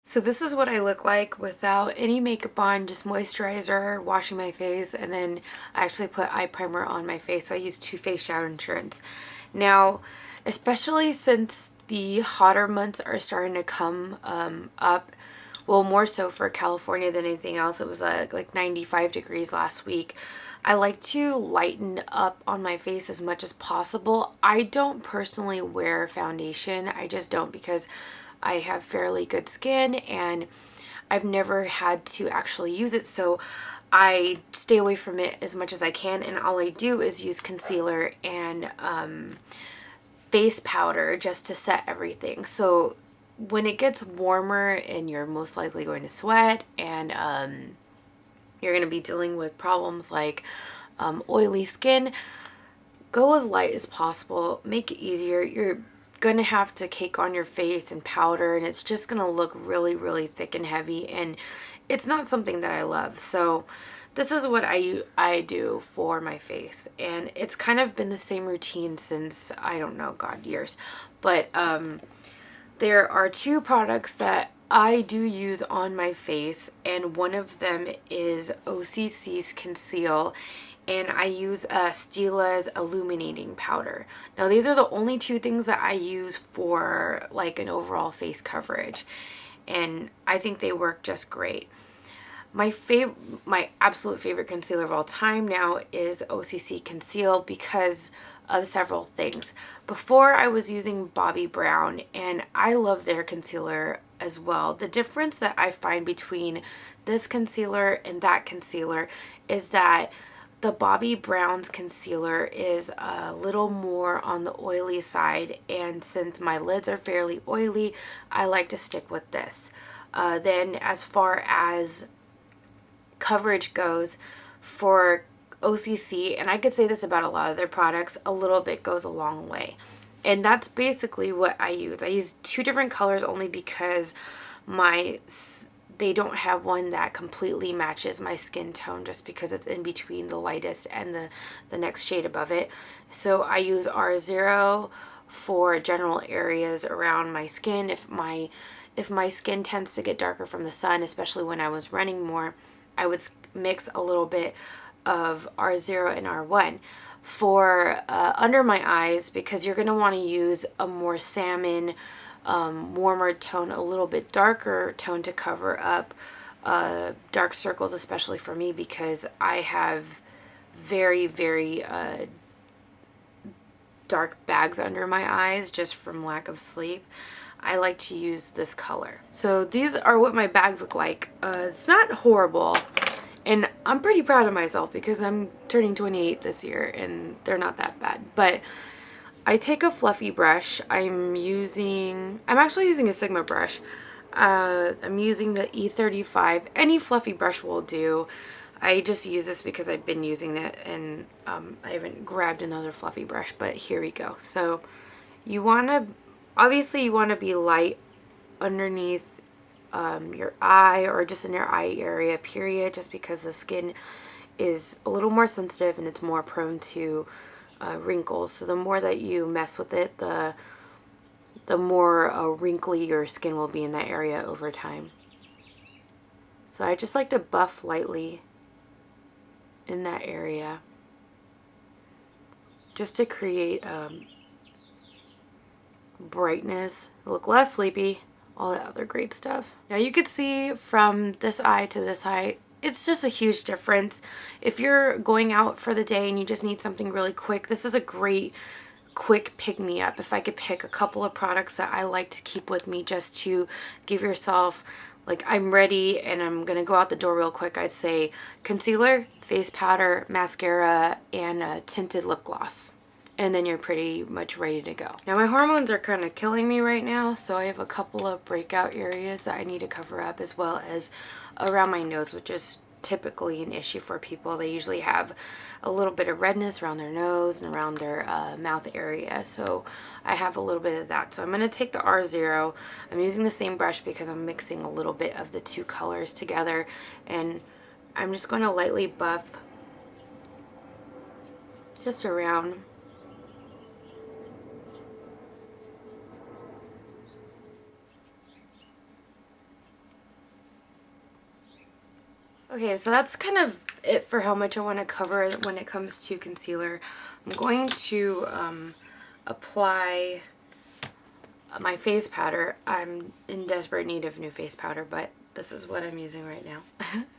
So this is what I look like without any makeup on, just moisturizer, washing my face, and then I actually put eye primer on my face. So I use Too Faced Shadow Insurance. Now, especially since the hotter months are starting to come up, well, more so for California than anything else. It was like 95 degrees last week. I like to lighten up on my face as much as possible. I don't personally wear foundation. I just don't because I have fairly good skin and I've never had to actually use it, so I stay away from it as much as I can, and all I do is use concealer and face powder just to set everything. So when it gets warmer and you're most likely going to sweat and you're going to be dealing with problems like oily skin, go as light as possible. Make it easier. You're gonna have to cake on your face and powder, and it's just gonna look really, really thick and heavy, and it's not something that I love. So this is what I do for my face, and it's kind of been the same routine since, I don't know, God, years. But there are two products that I do use on my face, and one of them is OCC's Conceal, and I use Stila's Illuminating powder. Now these are the only two things that I use for like an overall face coverage, and I think they work just great. My absolute favorite concealer of all time now is OCC Conceal because of several things. Before I was using Bobbi Brown, and I love their concealer as well. The difference that I find between this concealer and that concealer is that the Bobbi Brown's concealer is a little more on the oily side, and since my lids are fairly oily, I like to stick with this. Then as far as coverage goes for OCC, and I could say this about a lot of their products, a little bit goes a long way. And that's basically what I use. I use two different colors only because they don't have one that completely matches my skin tone, just because it's in between the lightest and the next shade above it. So I use R0 for general areas around my skin. If my skin tends to get darker from the sun, especially when I was running more, I would mix a little bit of R0 and R1. For under my eyes, because you're going to want to use a more salmon, warmer tone, a little bit darker tone to cover up dark circles, especially for me because I have very, very dark bags under my eyes just from lack of sleep. I like to use this color. So these are what my bags look like. It's not horrible, and I'm pretty proud of myself because I'm turning 28 this year and they're not that bad. But I take a fluffy brush. I'm actually using a Sigma brush. I'm using the E35. Any fluffy brush will do. I just use this because I've been using it, and I haven't grabbed another fluffy brush, but here we go. So obviously you want to be light underneath your eye, or just in your eye area, period, just because the skin is a little more sensitive and it's more prone to wrinkles. So the more that you mess with it, the more wrinkly your skin will be in that area over time. So I just like to buff lightly in that area just to create brightness, look less sleepy, all that other great stuff. Now you could see from this eye to this eye, it's just a huge difference. If you're going out for the day and you just need something really quick, this is a great quick pick-me-up. If I could pick a couple of products that I like to keep with me just to give yourself, like, I'm ready and I'm gonna go out the door real quick, I'd say concealer, face powder, mascara, and a tinted lip gloss. And then you're pretty much ready to go. Now my hormones are kind of killing me right now, so I have a couple of breakout areas that I need to cover up, as well as around my nose, which is typically an issue for people. They usually have a little bit of redness around their nose and around their mouth area, so I have a little bit of that. So I'm going to take the R0. I'm using the same brush because I'm mixing a little bit of the two colors together, and I'm just going to lightly buff just around. Okay, so that's kind of it for how much I want to cover when it comes to concealer. I'm going to apply my face powder. I'm in desperate need of new face powder, but this is what I'm using right now.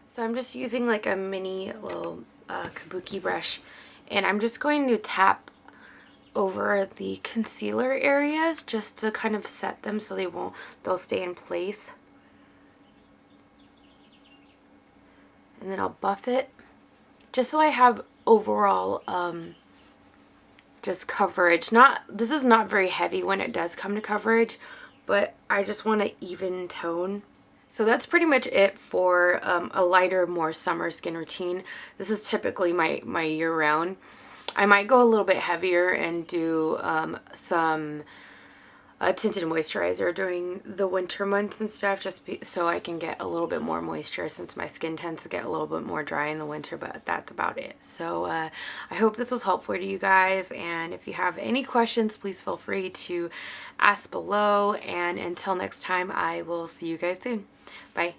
So I'm just using like a mini little kabuki brush, and I'm just going to tap over the concealer areas just to kind of set them so they'll stay in place. And then I'll buff it just so I have overall just coverage. This is not very heavy when it does come to coverage, but I just want an even tone. So that's pretty much it for a lighter, more summer skin routine. This is typically my year-round. I might go a little bit heavier and do some tinted moisturizer during the winter months and stuff, just so I can get a little bit more moisture, since my skin tends to get a little bit more dry in the winter, but that's about it. So I hope this was helpful to you guys, and if you have any questions, please feel free to ask below, and until next time, I will see you guys soon. Bye.